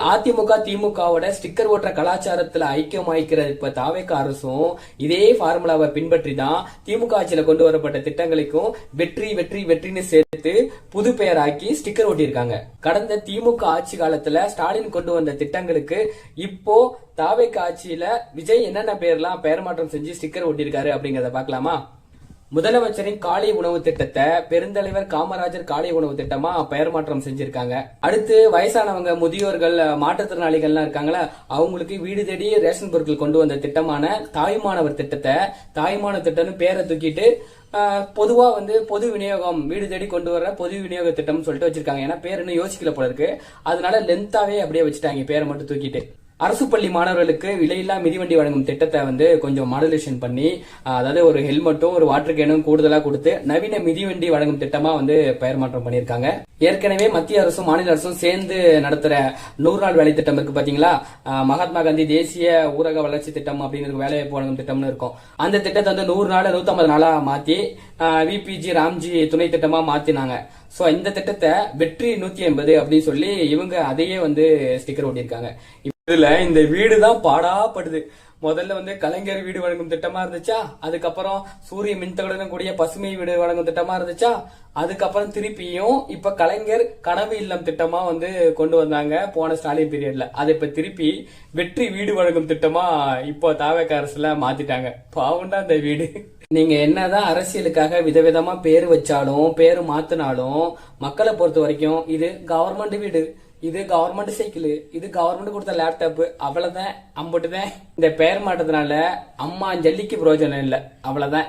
அதிமுக திமுகவோட ஸ்டிக்கர் ஓட்டுற கலாச்சாரத்துல ஐக்கியமாய்க்கிற இப்ப தாவேக அரசும் இதே ஃபார்முலாவை பின்பற்றி தான் திமுக ஆட்சியில கொண்டு வரப்பட்ட திட்டங்களுக்கும் வெற்றி வெற்றி வெற்றின்னு சேர்த்து புது பெயராக்கி ஸ்டிக்கர் ஓட்டியிருக்காங்க. கடந்த திமுக ஆட்சி காலத்துல ஸ்டாலின் கொண்டு வந்த திட்டங்களுக்கு இப்போ தாவேக ஆட்சியில விஜய் என்னென்ன பெயர்லாம் பெயர் மாற்றம் செஞ்சு ஸ்டிக்கர் ஓட்டியிருக்காரு அப்படிங்கறத பாக்கலாமா? முதலமைச்சரின் காலை உணவு திட்டத்தை பெருந்தலைவர் காமராஜர் காலை உணவு திட்டமா பெயர் மாற்றம் செஞ்சிருக்காங்க. அடுத்து வயசானவங்க, முதியோர்கள், மாற்றுத்திறனாளிகள்லாம் இருக்காங்களா, அவங்களுக்கு வீடு தேடி ரேஷன் பொருட்கள் கொண்டு வந்த திட்டமான தாய்மானவர் திட்டத்தை தாய்மான திட்டம்னு பேரை தூக்கிட்டு பொதுவா பொது விநியோகம், வீடு தேடி கொண்டு வர பொது விநியோக திட்டம்னு சொல்லிட்டு வச்சிருக்காங்க. ஏன்னா பேர் இன்னும் யோசிக்கல போல இருக்கு, அதனால லென்த்தாவே அப்படியே வச்சுட்டாங்க பேரை மட்டும் தூக்கிட்டு. அரசு பள்ளி மாணவர்களுக்கு விலையில்லா மிதிவண்டி வழங்கும் திட்டத்தை கொஞ்சம் மாடுலேஷன் பண்ணி, அதாவது ஒரு ஹெல்மெட்டும் ஒரு வாட்டர் கேனும் கூடுதலா கொடுத்து நவீன மிதிவண்டி வழங்கும் திட்டமா பெயர் மாற்றம் பண்ணிருக்காங்க. ஏற்கனவே மத்திய அரசும் மாநில அரசும் சேர்ந்து நடத்துற 100 நாள் வேலை திட்டம் இருக்கு பாத்தீங்களா, மகாத்மா காந்தி தேசிய ஊரக வளர்ச்சி திட்டம் அப்படின்னு வேலை வாய்ப்பு வழங்கும் திட்டம்னு இருக்கும். அந்த திட்டத்தை 100 நாள் 150 நாளா மாத்தி விபிஜி ராம்ஜி துணை திட்டமா மாத்தினாங்க. சோ இந்த திட்டத்தை வெற்றி 180 அப்படின்னு சொல்லி இவங்க அதையே ஸ்டிக்கர் ஓட்டியிருக்காங்க. இதுல இந்த வீடுதான் பாடாப்படுது. முதல்ல கலைஞர் வீடு வழங்கும் திட்டமா இருந்துச்சா, அதுக்கப்புறம் சூரிய மின்தகடுடன் கூடிய பசுமை வீடு வழங்கும் திட்டமா இருந்துச்சா, அதுக்கப்புறம் திருப்பியும் இப்ப கலைஞர் கனவு இல்லம் திட்டமா கொண்டு வந்தாங்க போன ஸ்டாலின் பீரியட்ல. அதை இப்ப திருப்பி வெற்றி வீடு வழங்கும் திட்டமா இப்போ தாவேக அரசுல மாத்திட்டாங்க. பாவண்டா அந்த வீடு. நீங்க என்னதான் அரசியலுக்காக விதவிதமா பேரு வச்சாலும் பேரு மாத்தினாலும் மக்களை பொறுத்த வரைக்கும் இது கவர்மெண்ட் வீடு, இது கவர்மெண்ட் சைக்கிள், இது கவர்மெண்ட் கொடுத்த லேப்டாப், அவ்வளவுதான், அம்புட்டுதான். இந்த பெயர் மாற்றத்தினால அம்மா ஜல்லிக்கு பிரயோஜனம் இல்லை, அவ்வளவுதான்.